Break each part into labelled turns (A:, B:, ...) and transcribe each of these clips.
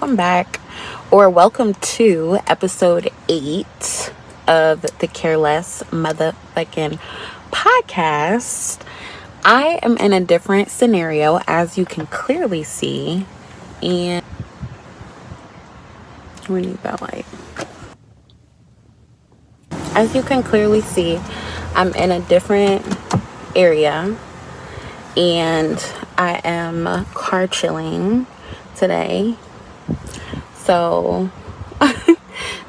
A: welcome back, or welcome to episode 8 of the Careless Motherfucking Podcast. I am in a different scenario, as you can clearly see, and we need that light. As you can clearly see, I'm in a different area, and I am car chilling today. So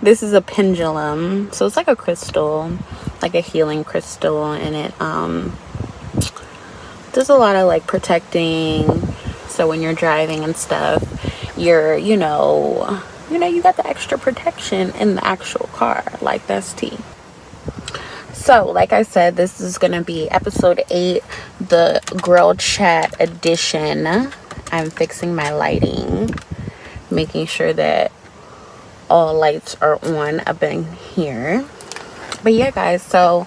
A: this is a pendulum, so it's like a crystal, like a healing crystal, and it does a lot of like protecting. So when you're driving and stuff, you're you got the extra protection in the actual car. Like, that's tea. So like I said, this is gonna be episode 8, the girl chat edition. I'm fixing my lighting, making sure that all lights are on up in here. But yeah, guys, so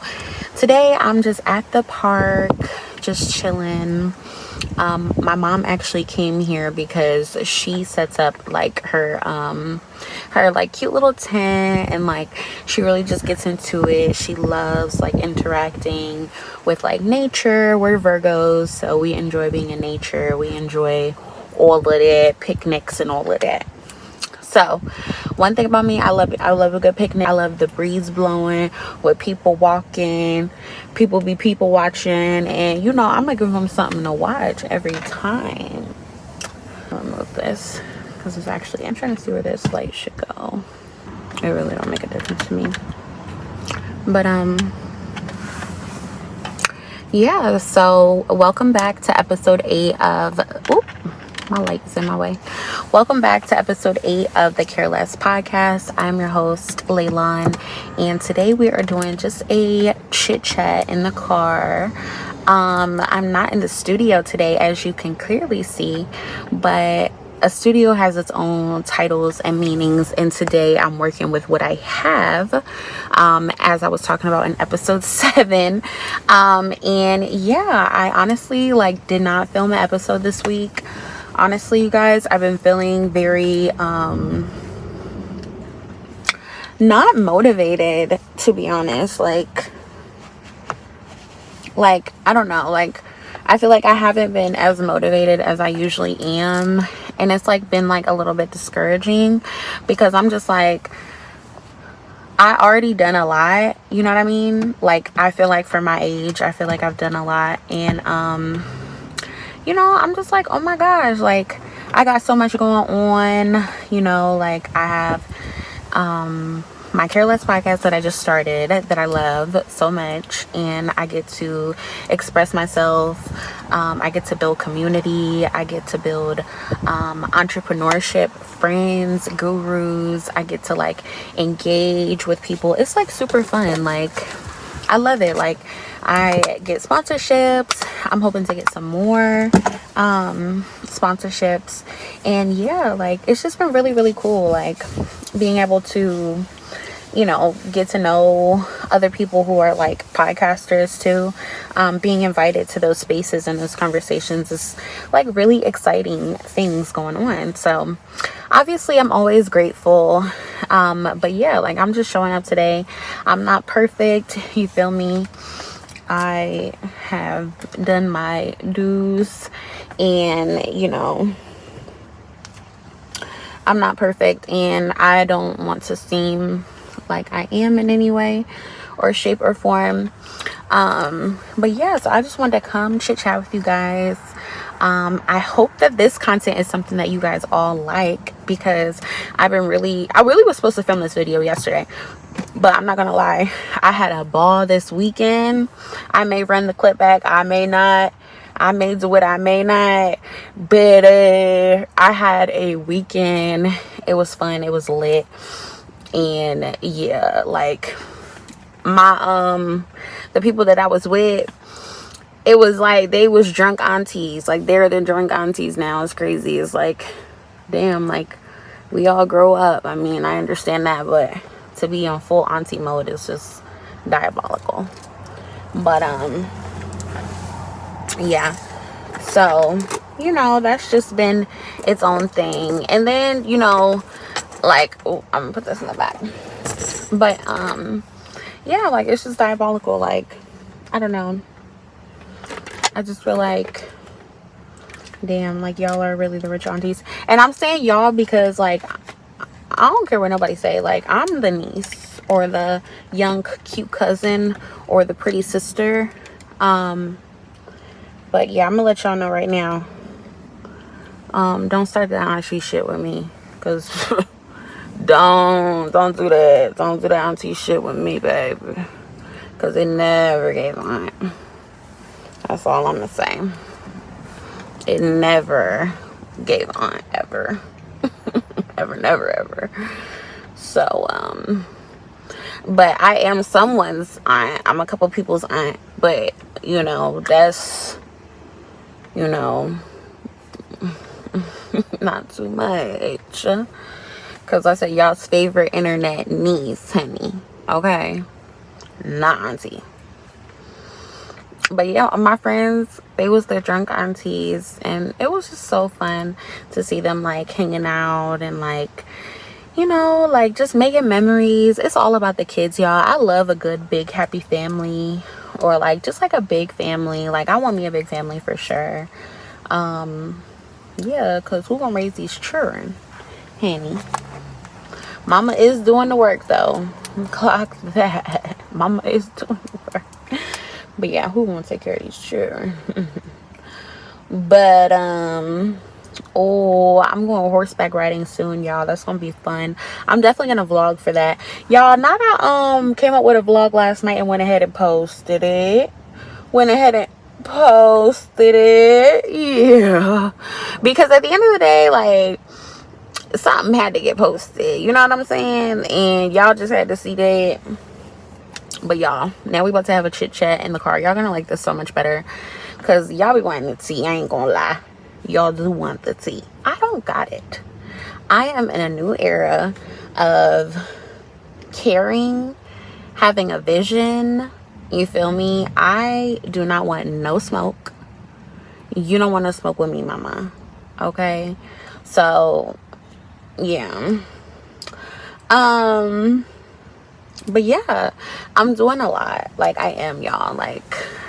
A: today I'm just at the park, just chilling. My mom actually came here because she sets up like her like cute little tent, and like she really just gets into it. She loves like interacting with like nature. We're Virgos, so we enjoy being in nature. We enjoy all of that, picnics and all of that. So one thing about me, I love a good picnic. I love the breeze blowing with people walking, people watching, and I'm gonna give them something to watch every time. I'll remove this because it's actually, I'm trying to see where this light should go. It really don't make a difference to me, but yeah, so welcome back to episode 8 of my light's in my way. Welcome back to episode 8 of the Careless Podcast. I'm your host, Leylon, and today we are doing just a chit chat in the car. I'm not in the studio today, as you can clearly see, but a studio has its own titles and meanings, and today I'm working with what I have, as I was talking about in episode 7. And yeah, I honestly did not film an episode this week. Honestly, you guys, I've been feeling very not motivated, to be honest. Like I don't know, I feel like I haven't been as motivated as I usually am, and it's been a little bit discouraging, because I'm just I already done a lot, you know what I mean? I feel like for my age, I feel like I've done a lot, and I'm just oh my gosh, I got so much going on, I have my Careless Podcast that I just started, that I love so much, and I get to express myself. I get to build community. I get to build entrepreneurship, friends, gurus. I get to engage with people. It's super fun. I love it. I get sponsorships. I'm hoping to get some more sponsorships, and yeah, it's just been really, really cool, being able to get to know other people who are podcasters too. Being invited to those spaces and those conversations is really exciting things going on. So obviously I'm always grateful, but yeah, I'm just showing up today. I'm not perfect, you feel me? I have done my dues, and I'm not perfect, and I don't want to seem like I am in any way or shape or form. But yeah, so I just wanted to come chit chat with you guys. I hope that this content is something that you guys all like, because I really was supposed to film this video yesterday, but I'm not gonna lie, I had a ball this weekend. I may run the clip back, I may not. I may do it, I may not, but I had a weekend. It was fun, it was lit, and yeah, my the people that I was with, it was they was drunk aunties. They're the drunk aunties now. It's crazy. It's damn, we all grow up. I mean, I understand that, but to be on full auntie mode is just diabolical. But yeah, so you know, that's just been its own thing. And then, you know, like, oh, I'm gonna put this in the back. But yeah, like, it's just diabolical. Like, I don't know, I just feel like, damn, like, y'all are really the rich aunties. And I'm saying y'all because, like, I don't care what nobody say. Like, I'm the niece or the young cute cousin or the pretty sister. But yeah, I'm gonna let y'all know right now, don't start that auntie shit with me, because don't do that. Don't do that auntie shit with me, baby, because it never gave on. That's all I'm gonna say. It never gave on, ever. Ever, never, ever. So but I am someone's aunt. I'm a couple people's aunt, but you know, that's, you know, not too much, because I said y'all's favorite internet niece, honey. Okay, not auntie. But yeah, my friends, they was their drunk aunties, and it was just so fun to see them like hanging out and like, you know, like just making memories. It's all about the kids, y'all. I love a good big happy family, or like just like a big family. Like, I want me a big family for sure. Yeah, because who gonna raise these children, honey? Mama is doing the work though. Clock that. Mama is doing the work. But yeah, who gonna take care of these children? But oh, I'm going horseback riding soon, y'all. That's gonna be fun. I'm definitely gonna vlog for that, y'all. Not I came up with a vlog last night and went ahead and posted it. Yeah, because at the end of the day, like, something had to get posted, you know what I'm saying? And y'all just had to see that. But y'all, now we about to have a chit chat in the car. Y'all gonna like this so much better, because y'all be wanting the tea. I ain't gonna lie, y'all do want the tea. I don't got it. I am in a new era of caring, having a vision. You feel me? I do not want no smoke. You don't want to smoke with me, mama. Okay? So yeah. But yeah, I'm doing a lot. Like, I am, y'all. Like,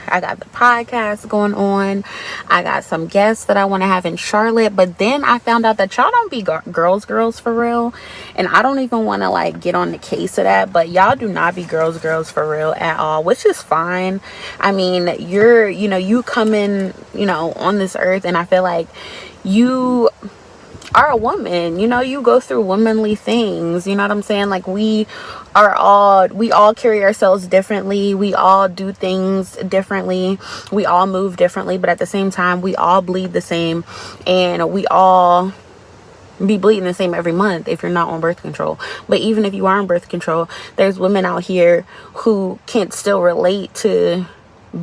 A: I got the podcast going on. I got some guests that I want to have in Charlotte. But then I found out that y'all don't be girls for real. And I don't even want to like get on the case of that. But y'all do not be girls for real at all, which is fine. I mean, you come in, on this earth, and I feel like you are a woman, you go through womanly things, you know what I'm saying? Like, we all carry ourselves differently, we all do things differently, we all move differently, but at the same time we all bleed the same, and we all be bleeding the same every month if you're not on birth control. But even if you are on birth control, there's women out here who can't still relate to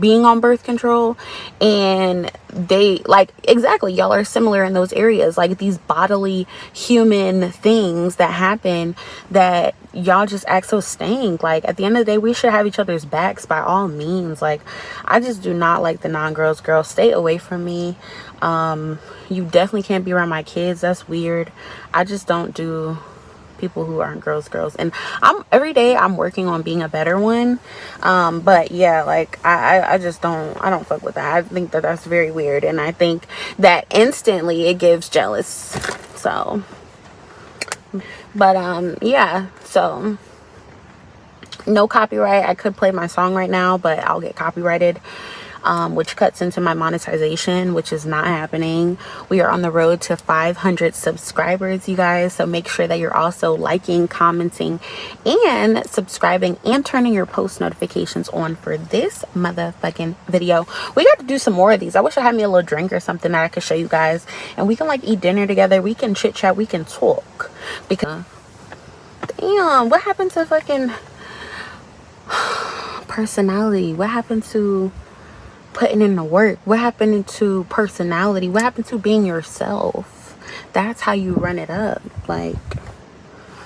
A: being on birth control, and they like, exactly, y'all are similar in those areas, like these bodily human things that happen that y'all just act so stank. Like, at the end of the day, we should have each other's backs by all means. Like, I just do not like the non-girls. Stay away from me. You definitely can't be around my kids. That's weird. I just don't do people who aren't girls. And every day I'm working on being a better one. But yeah, like, I just don't fuck with that. I think that that's very weird, and I think that instantly it gives jealous. So, but yeah, so no copyright. I could play my song right now, but I'll get copyrighted, which cuts into my monetization, which is not happening. We are on the road to 500 subscribers, you guys. So make sure that you're also liking, commenting, and subscribing, and turning your post notifications on for this motherfucking video. We got to do some more of these. I wish I had me a little drink or something that I could show you guys, and we can like eat dinner together. We can chit chat. We can talk. Because damn, what happened to fucking personality? What happened to putting in the work? What happened to personality? What happened to being yourself? That's how you run it up. Like,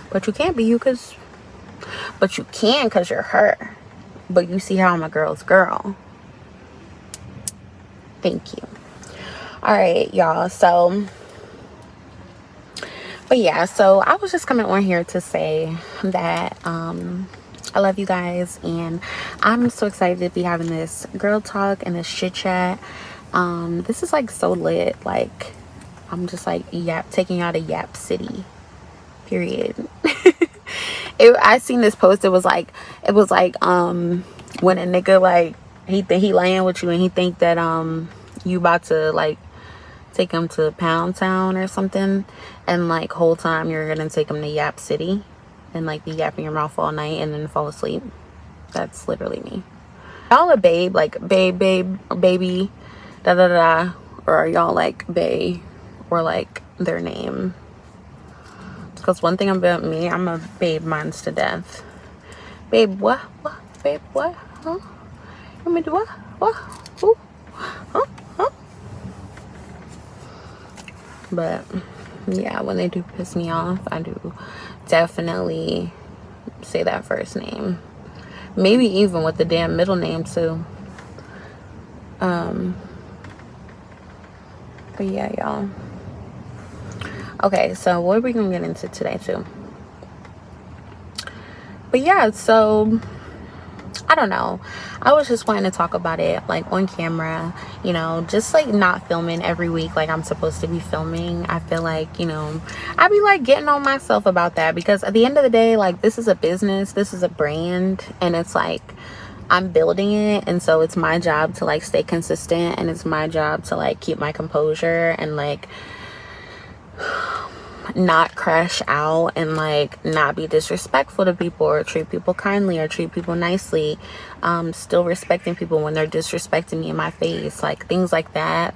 A: but you can't be you, but you can, because you're her. But you see how I'm a girl's girl. Thank you. All right, y'all. So, but yeah, so I was just coming on here to say that I love you guys, and I'm so excited to be having this girl talk and this chit chat. This is like so lit. Like, I'm just like taking you out of Yap City. Period. I seen this post. It was like when a nigga like he laying with you and he think that you about to like take him to Pound Town or something, and like whole time you're gonna take him to Yap City and like be yapping your mouth all night and then fall asleep. That's literally me. Y'all a babe, like babe, baby, da da da, or are y'all like bae or like their name? Because one thing about me, I'm a babe minds to death. Babe, what? Babe, what? Huh? You mean what? What? Ooh. Huh? Huh? But yeah, when they do piss me off, I do definitely say that first name. Maybe even with the damn middle name too. But yeah, y'all. Okay, so what are we gonna get into today too? But yeah, so I don't know. I was just wanting to talk about it like on camera, you know, just like not filming every week like I'm supposed to be filming. I feel like, you know, I be like getting on myself about that, because at the end of the day, like, this is a business, this is a brand, and it's like I'm building it, and so it's my job to like stay consistent, and it's my job to like keep my composure and like not crash out and like not be disrespectful to people or treat people kindly or treat people nicely, still respecting people when they're disrespecting me in my face, like things like that.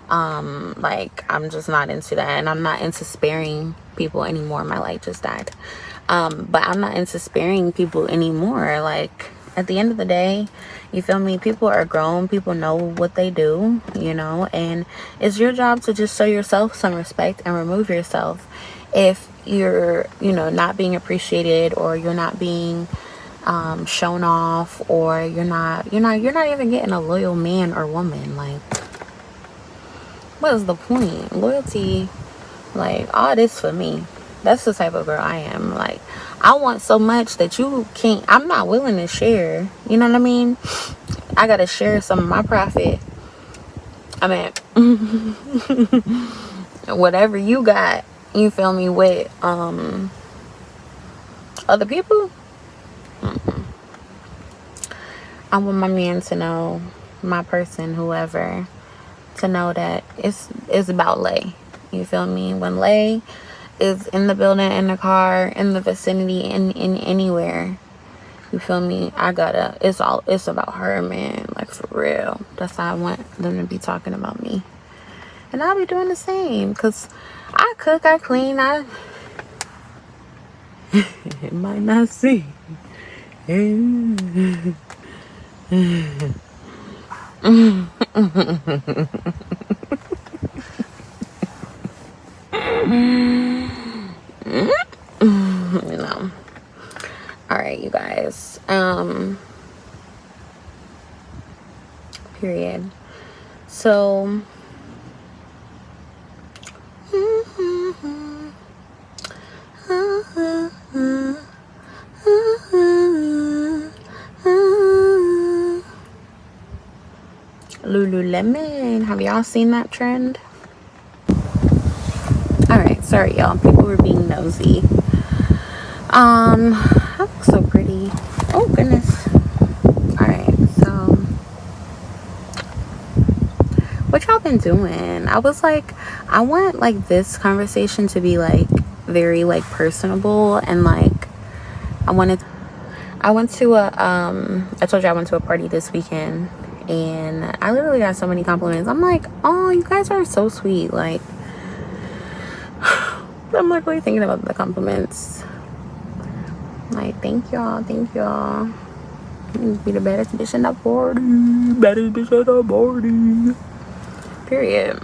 A: Like, I'm just not into that, and I'm not into sparing people anymore. My light just died. But I'm not into sparing people anymore. Like, at the end of the day, you feel me, people are grown, people know what they do, you know, and it's your job to just show yourself some respect and remove yourself if you're, you know, not being appreciated, or you're not being shown off, or you're not even getting a loyal man or woman. Like, what is the point? Loyalty, like, all this for me. That's the type of girl I am. Like, I want so much that you can't, I'm not willing to share. You know what I mean? I gotta share some of my profit. I mean, whatever you got, you feel me, with other people. I want my man to know, my person, whoever, to know that it's about Lay. You feel me? When Lay is in the building, in the car, in the vicinity, in anywhere, you feel me, it's about her, man. Like, for real. That's how I want them to be talking about me, and I'll be doing the same, because I cook, I clean, it might not see. You know. All right, you guys. Period. So, Lululemon. Have y'all seen that trend? All right, sorry y'all. People were being nosy. I look so pretty. Oh goodness. All right, so what y'all been doing? I was like, I want like this conversation to be like very like personable, and like I went to I told you I went to a party this weekend, and I literally got so many compliments. I'm like, oh, you guys are so sweet. Like, I'm like really thinking about the compliments. Like, thank y'all. You be the baddest bitch in the party. Baddest bitch in the party. Period.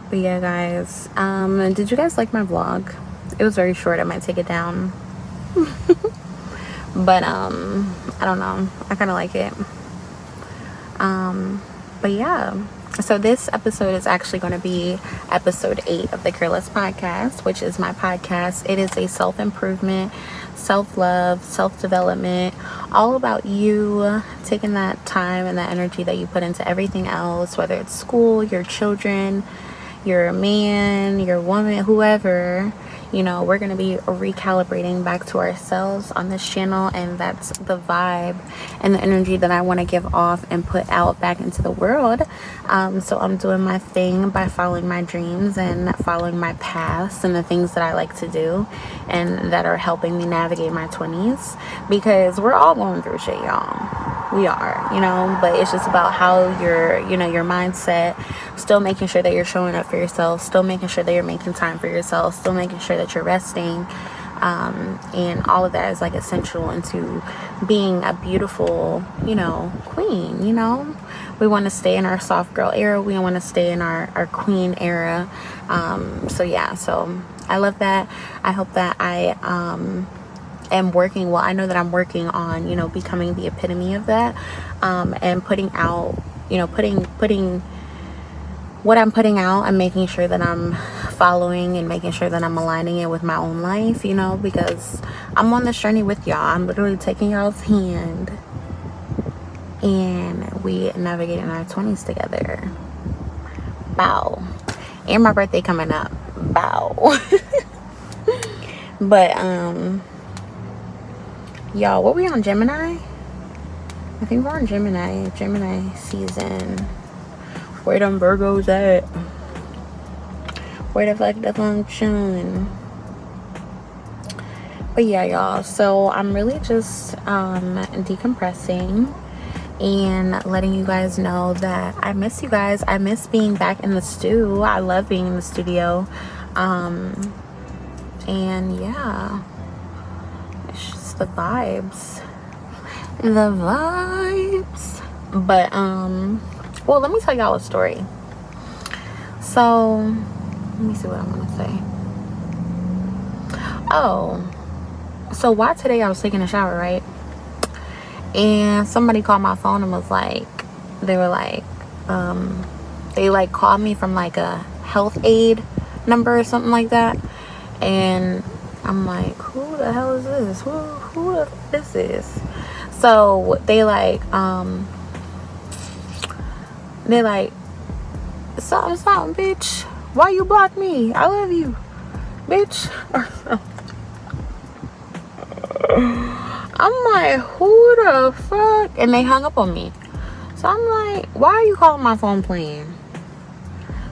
A: But yeah, guys. Did you guys like my vlog? It was very short. I might take it down. But I don't know. I kind of like it. But yeah, So this episode is actually going to be episode 8 of the Careless Podcast, which is my podcast. It is a self-improvement, self-love, self-development, all about you taking that time and that energy that you put into everything else, whether it's school, your children, your man, your woman, whoever. You know, we're going to be recalibrating back to ourselves on this channel, and that's the vibe and the energy that I want to give off and put out back into the world. So I'm doing my thing by following my dreams and following my paths and the things that I like to do and that are helping me navigate my 20s, because we're all going through shit, y'all. We are, you know, but it's just about how your mindset, still making sure that you're showing up for yourself, still making sure that you're making time for yourself, still making sure that you're resting, and all of that is like essential into being a beautiful, queen. We want to stay in our soft girl era, we want to stay in our queen era. So I love that. I hope that I am working, well, I know that I'm working on becoming the epitome of that, and putting out, putting what I'm putting out and making sure that I'm following and making sure that I'm aligning it with my own life, because I'm on this journey with y'all. I'm literally taking y'all's hand and we navigating our 20s together. Bow. And my birthday coming up. Bow. But y'all, what we on, Gemini? I think we're on Gemini season. Where them Virgos at? Where the fuck the function? But yeah, y'all, so I'm really just decompressing and letting you guys know that I miss you guys. I miss being back in the stew. I love being in the studio. And yeah, it's just the vibes. But well, let me tell y'all a story. So let me see what I want to say. Oh, so why today I was taking a shower, right? And somebody called my phone and was like, they called me from like a health aid number or something like that. And I'm like, who the hell is this? Who this is? So they like something, bitch. Why you block me? I love you, bitch. I'm like, who the fuck? And they hung up on me. So I'm like, why are you calling my phone playing?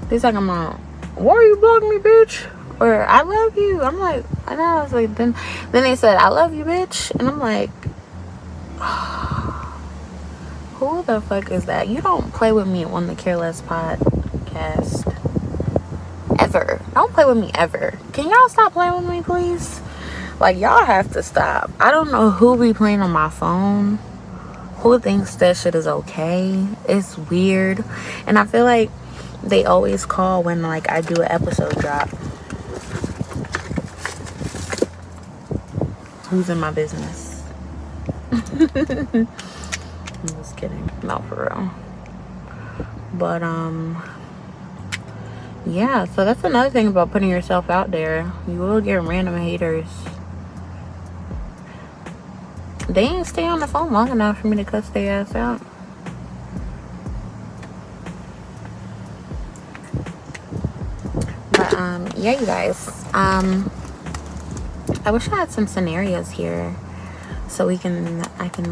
A: They're talking about, why are you blocking me, bitch? Or I love you. I'm like, and I was like, then they said, I love you, bitch. And I'm like, who the fuck is that? You don't play with me on the Careless Podcast ever. Don't play with me ever. Can y'all stop playing with me, please? Like, y'all have to stop. I don't know who be playing on my phone, who thinks that shit is okay. It's weird. And I feel like they always call when like I do an episode drop. Who's in my business? I'm just kidding. No, for real. But yeah, so that's another thing about putting yourself out there. You will get random haters. They ain't stay on the phone long enough for me to cuss their ass out. But yeah, you guys, I wish I had some scenarios here so I can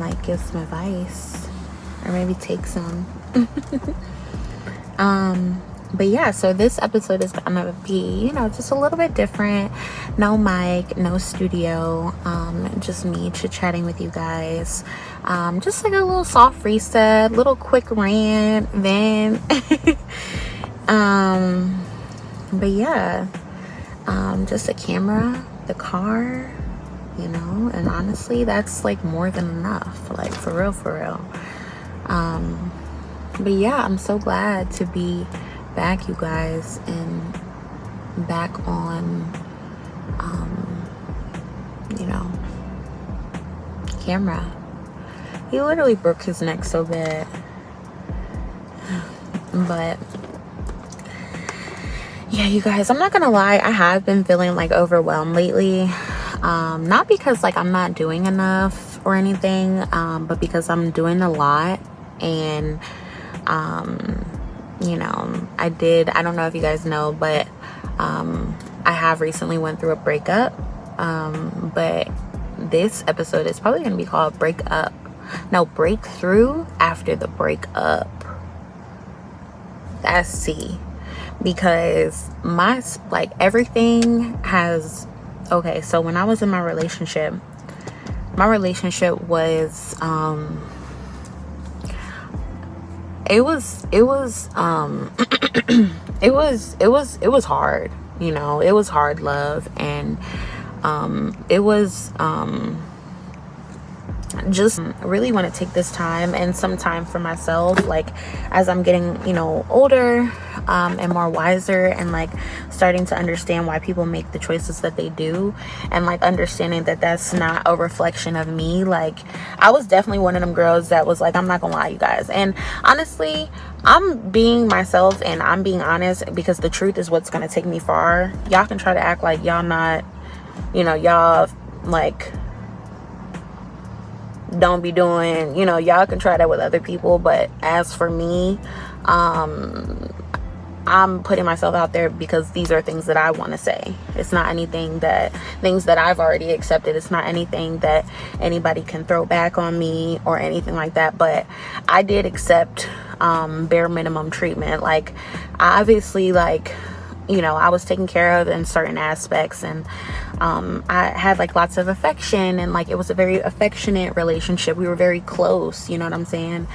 A: like give some advice or maybe take some. But yeah, so this episode is gonna be, just a little bit different. No mic, no studio, just me chit-chatting with you guys. Just like a little soft reset, little quick rant, then but yeah, just a camera, the car, and honestly, that's like more than enough, like for real. But yeah, I'm so glad to be back, you guys, and back on camera. He literally broke his neck so bad. But yeah, you guys, I'm not gonna lie, I have been feeling like overwhelmed lately. Not because like I'm not doing enough or anything, but because I'm doing a lot. And I don't know if you guys know, but I have recently went through a breakup. But this episode is probably gonna be called Breakthrough After the Breakup. That's C. Because everything has, okay, so when I was in my relationship was it was it was hard. It was hard love. And it was just really want to take this time and some time for myself, like as I'm getting older, and more wiser, and like starting to understand why people make the choices that they do, and like understanding that that's not a reflection of me. Like I was definitely one of them girls that was like, I'm not gonna lie, you guys, and honestly I'm being myself and I'm being honest, because the truth is what's gonna take me far. Y'all can try to act like y'all not, y'all like don't be doing, y'all can try that with other people, but as for me, I'm putting myself out there because these are things that I want to say. It's not things that I've already accepted. It's not anything that anybody can throw back on me or anything like that. But I did accept bare minimum treatment. Like obviously, like I was taken care of in certain aspects, and I had like lots of affection, and like it was a very affectionate relationship. We were very close, you know what I'm saying?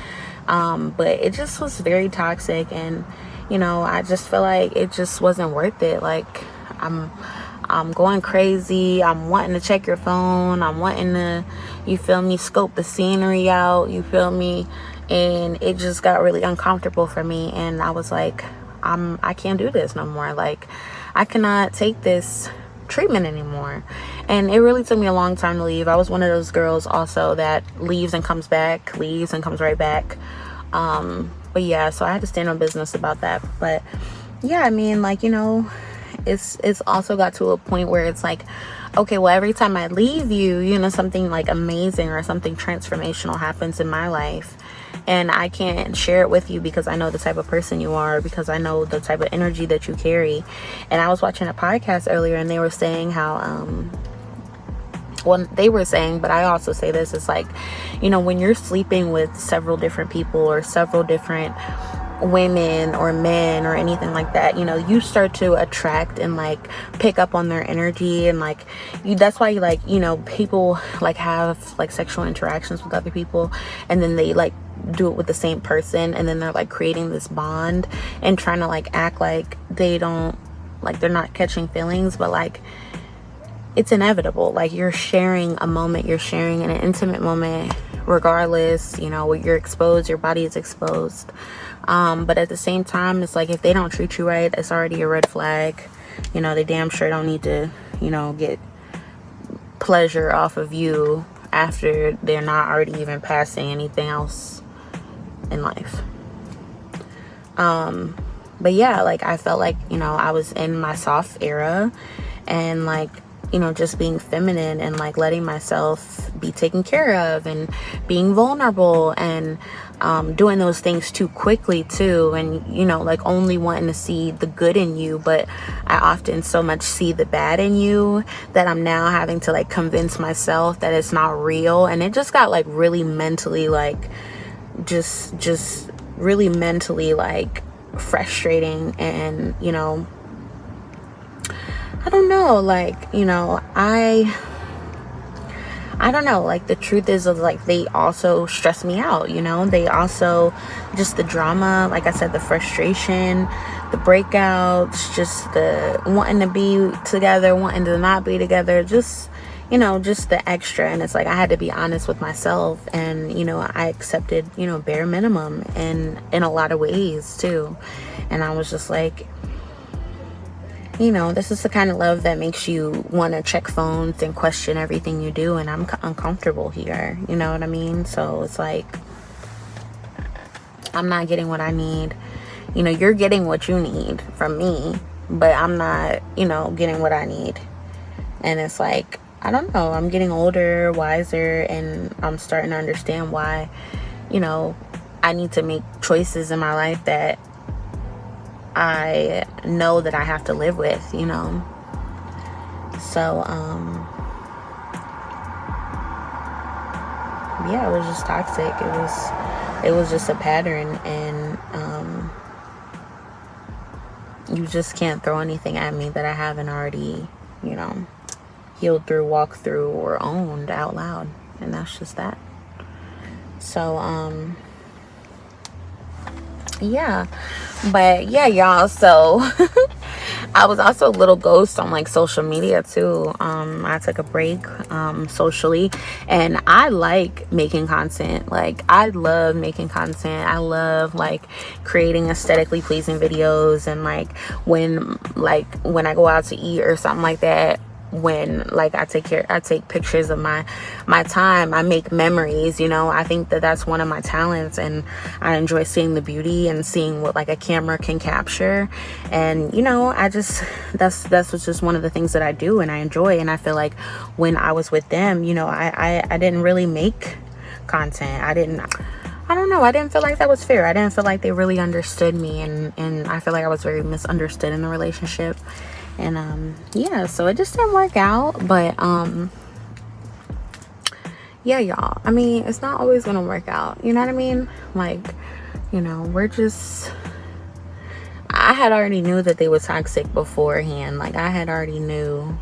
A: But it just was very toxic, and I just feel like it just wasn't worth it. Like I'm going crazy. I'm wanting to check your phone. I'm wanting to, you feel me, scope the scenery out, you feel me? And it just got really uncomfortable for me, and I was like, I can't do this no more. Like I cannot take this treatment anymore. And it really took me a long time to leave. I was one of those girls also that leaves and comes back, leaves and comes right back. But yeah, so I had to stand on business about that. But yeah, I mean, like, it's also got to a point where it's like, okay, well, every time I leave you, something like amazing or something transformational happens in my life, and I can't share it with you because I know the type of person you are, because I know the type of energy that you carry. And I was watching a podcast earlier, and they were saying how they were saying, but I also say this, it's like, when you're sleeping with several different people or several different women or men or anything like that, you start to attract and like pick up on their energy, and like that's why you like, people like have like sexual interactions with other people, and then they like do it with the same person, and then they're like creating this bond and trying to like act like they're not catching feelings, but like it's inevitable. Like you're sharing a moment, you're sharing an intimate moment, regardless, you're exposed, your body is exposed. But at the same time, it's like if they don't treat you right, it's already a red flag. They damn sure don't need to, get pleasure off of you after they're not already even passing anything else in life. But yeah, like I felt like, I was in my soft era, and like, just being feminine and like letting myself be taken care of and being vulnerable, and doing those things too quickly too, and like only wanting to see the good in you, but I often so much see the bad in you that I'm now having to like convince myself that it's not real. And it just got like really mentally like just really mentally like frustrating. And I don't know, like, I don't know, like the truth is like they also stress me out, they also, just the drama, like I said, the frustration, the breakouts, just the wanting to be together, wanting to not be together, just just the extra. And it's like I had to be honest with myself, and I accepted bare minimum and in a lot of ways too. And I was just like, this is the kind of love that makes you want to check phones and question everything you do, and I'm uncomfortable here, you know what I mean? So it's like I'm not getting what I need, You know, you're getting what you need from me, but I'm not, you know, getting what I need. And it's like, I don't know, I'm getting older, wiser, and I'm starting to understand why, you know, I need to make choices in my life that I know that I have to live with, you know. So, yeah, it was just toxic. It was just a pattern, and you just can't throw anything at me that I haven't already, you know, healed through, walked through, or owned out loud. And that's just that. So, yeah. But yeah, y'all, so I was also a little ghost on like social media too. I took a break socially, and I like making content. Like, I love making content. I love like creating aesthetically pleasing videos, and like when I go out to eat or something like that, when like I take pictures of my time, I make memories, you know. I think that that's one of my talents, and I enjoy seeing the beauty and seeing what like a camera can capture. And you know, I just that's just one of the things that I do and I enjoy. And I feel like when I was with them, you know, I didn't really make content. I don't know, I didn't feel like that was fair. I didn't feel like they really understood me, and I feel like I was very misunderstood in the relationship. And yeah, so it just didn't work out. But yeah, y'all, I mean, it's not always gonna work out, you know what I mean? Like, you know, I had already knew that they were toxic beforehand. Like, I had already knew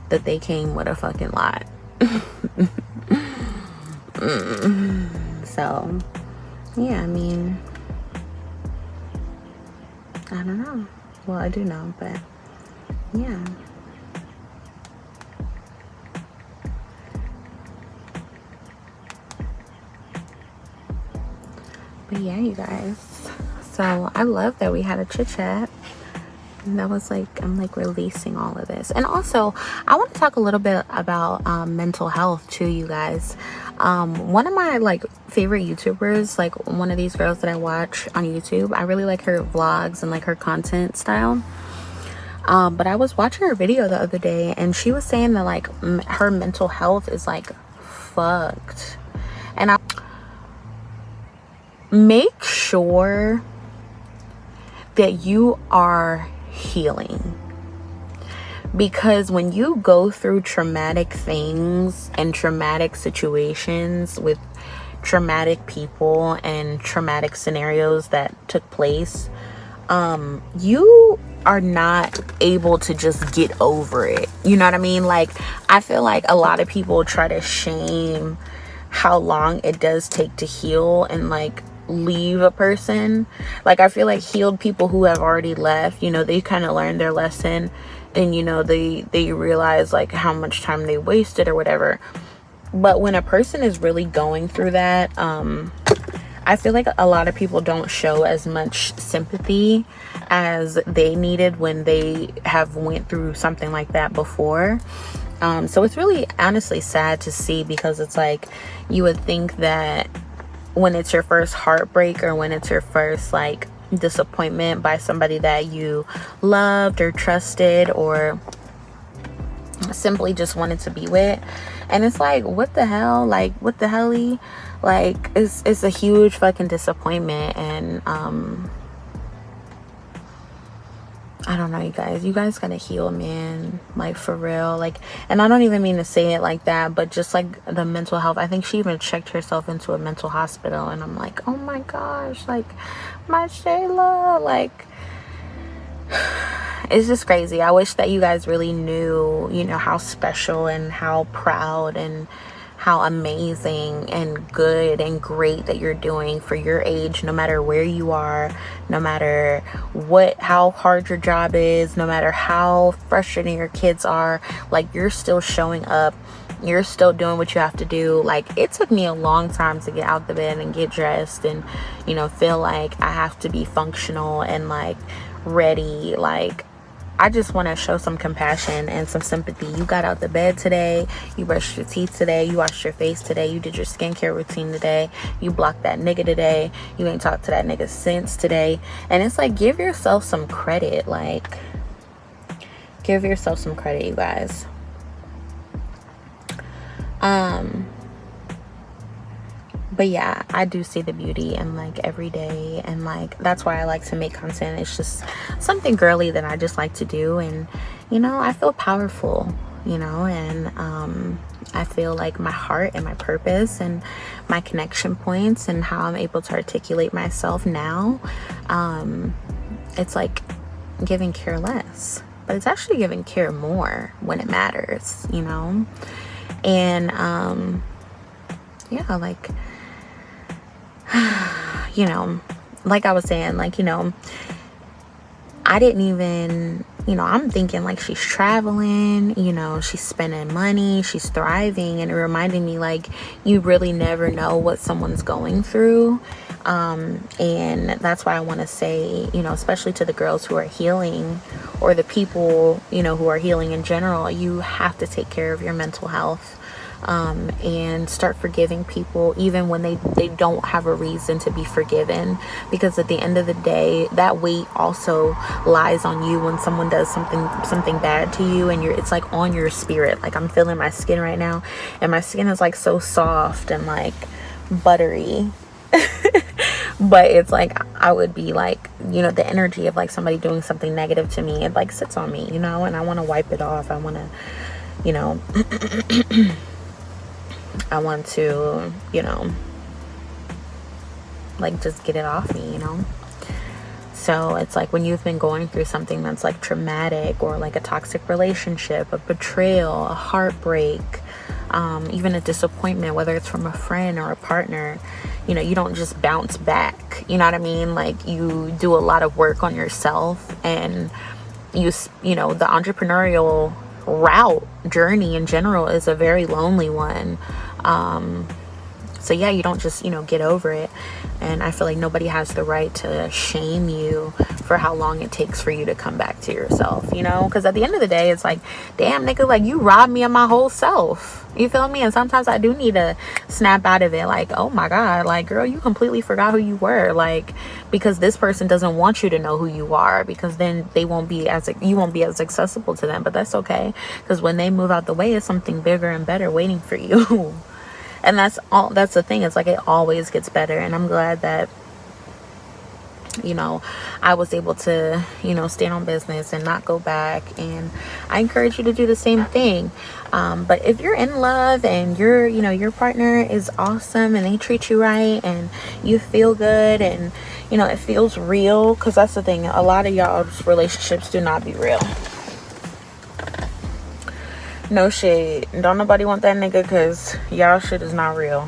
A: that they came with a fucking lot. So yeah, I mean, I don't know. Well, I do know, but yeah. But yeah, you guys, so I love that we had a chit chat. And that was like, I'm like releasing all of this. And also, I want to talk a little bit about mental health too, you guys. One of my like favorite YouTubers, like one of these girls that I watch on YouTube, I really like her vlogs and like her content style. But I was watching her video the other day, and she was saying that like her mental health is like fucked. And I make sure that you are healing, because when you go through traumatic things and traumatic situations with traumatic people and traumatic scenarios that took place, you are not able to just get over it, you know what I mean? Like, I feel like a lot of people try to shame how long it does take to heal and like leave a person. Like, I feel like healed people who have already left, you know, they kind of learned their lesson, and you know, they realize like how much time they wasted or whatever. But when a person is really going through that, I feel like a lot of people don't show as much sympathy as they needed when they have went through something like that before. So it's really honestly sad to see, because it's like, you would think that when it's your first heartbreak, or when it's your first like disappointment by somebody that you loved or trusted or simply just wanted to be with, and it's like, what the hell, like what the helly, like it's a huge fucking disappointment. And I don't know, you guys gotta heal, man, like for real. Like, and I don't even mean to say it like that, but just like the mental health, I think she even checked herself into a mental hospital, and I'm like, oh my gosh, like my Shayla, like it's just crazy. I wish that you guys really knew, you know, how special and how proud and how amazing and good and great that you're doing for your age, no matter where you are, no matter how hard your job is, no matter how frustrating your kids are. Like, you're still showing up, you're still doing what you have to do. Like, it took me a long time to get out the bed and get dressed and, you know, feel like I have to be functional and like ready. Like, I just want to show some compassion and some sympathy. You got out the bed today, you brushed your teeth today, you washed your face today, you did your skincare routine today, you blocked that nigga today, you ain't talked to that nigga since today. And it's like, give yourself some credit. Like, give yourself some credit, you guys. But yeah, I do see the beauty in like every day, and like that's why I like to make content. It's just something girly that I just like to do, and you know, I feel powerful, you know, and I feel like my heart and my purpose and my connection points and how I'm able to articulate myself now, it's like giving care less, but it's actually giving care more when it matters, you know. And yeah, like, you know, like I was saying, like, you know, I didn't even, you know, I'm thinking like she's traveling, you know, she's spending money, she's thriving, and it reminded me like you really never know what someone's going through. And that's why I want to say, you know, especially to the girls who are healing, or the people, you know, who are healing in general, you have to take care of your mental health. And start forgiving people even when they don't have a reason to be forgiven, because at the end of the day, that weight also lies on you when someone does something bad to you, and it's like on your spirit. Like, I'm feeling my skin right now, and my skin is like so soft and like buttery. But it's like, I would be like, you know, the energy of like somebody doing something negative to me, it like sits on me, you know, and I want to wipe it off. I want to, you know, I want to, you know, like just get it off me, you know. So it's like when you've been going through something that's like traumatic, or like a toxic relationship, a betrayal, a heartbreak, even a disappointment, whether it's from a friend or a partner, you know, you don't just bounce back, you know what I mean? Like, you do a lot of work on yourself, and you know, the entrepreneurial route journey in general is a very lonely one. So yeah, you don't just, you know, get over it. And I feel like nobody has the right to shame you for how long it takes for you to come back to yourself, you know, because at the end of the day, it's like, damn, nigga, like, you robbed me of my whole self, you feel me? And sometimes I do need to snap out of it, like, oh my God, like, girl, you completely forgot who you were, like, because this person doesn't want you to know who you are, because then you won't be as accessible to them. But that's okay, because when they move out the way, it's something bigger and better waiting for you. And that's the thing. It's like, it always gets better. And I'm glad that, you know, I was able to, you know, stand on business and not go back. And I encourage you to do the same thing. But if you're in love and you know, your partner is awesome and they treat you right and you feel good and, you know, it feels real, because that's the thing. A lot of y'all's relationships do not be real. No shade. Don't nobody want that nigga, because y'all shit is not real.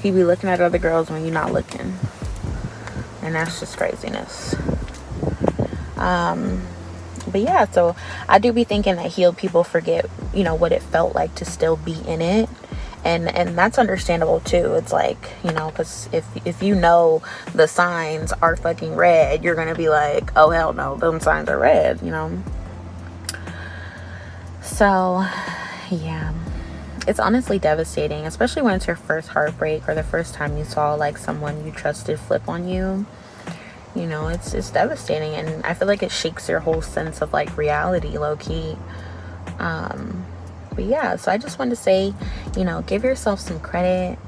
A: He be looking at other girls when you're not looking. And that's just craziness. But yeah, so I do be thinking that healed people forget, you know, what it felt like to still be in it. And that's understandable too. It's like, you know, because if you know the signs are fucking red, you're gonna be like, oh hell no, those signs are red, you know. So yeah, it's honestly devastating, especially when it's your first heartbreak, or the first time you saw like someone you trusted flip on you. You know, it's devastating, and I feel like it shakes your whole sense of like reality, low-key. But yeah, so I just wanted to say, you know, give yourself some credit.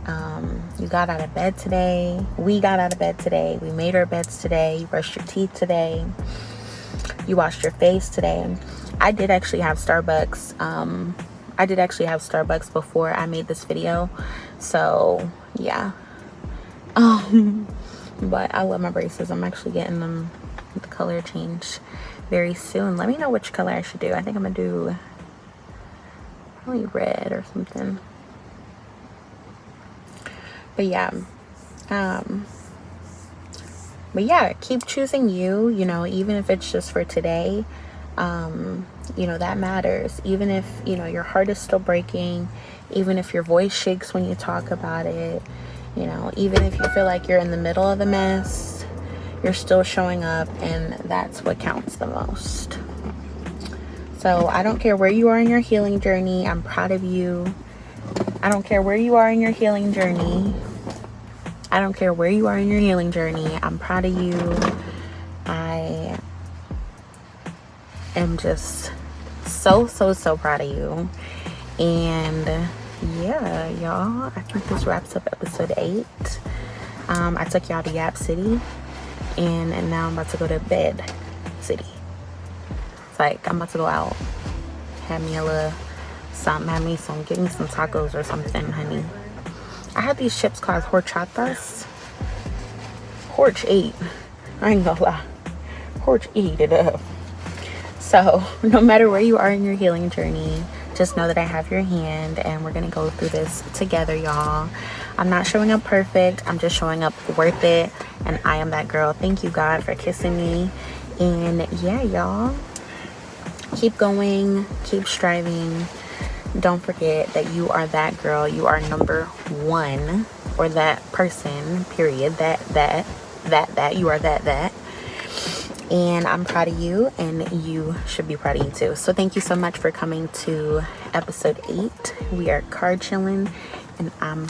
A: You got out of bed today. We got out of bed today. We made our beds today. You brushed your teeth today. You washed your face today. I did actually have Starbucks. I did actually have Starbucks before I made this video. So yeah. But I love my braces. I'm actually getting them the color change very soon. Let me know which color I should do. I think I'm gonna do probably red or something. But yeah. But yeah, keep choosing you, you know, even if it's just for today. You know, that matters. Even if, you know, your heart is still breaking, even if your voice shakes when you talk about it, you know, even if you feel like you're in the middle of the mess, you're still showing up, and that's what counts the most. So I don't care where you are in your healing journey. I'm proud of you. I don't care where you are in your healing journey. I don't care where you are in your healing journey. I'm proud of you. I am just so proud of you. And yeah, y'all, I think this wraps up episode 8. I took y'all to Yap City, and now I'm about to go to Bed City. It's like I'm about to go out, have me a little something, give me some tacos or something, honey. I had these chips called horchatas. Horch ate. I ain't gonna lie. Horch eat it up. So no matter where you are in your healing journey, just know that I have your hand, and we're gonna go through this together, y'all. I'm not showing up perfect. I'm just showing up worth it, and I am that girl. Thank you, God, for kissing me. And yeah, y'all, keep going, keep striving. Don't forget that you are that girl. You are number one, or that person, period. That you are that. And I'm proud of you, and you should be proud of you too. So thank you so much for coming to episode 8. We are card chilling, and I'm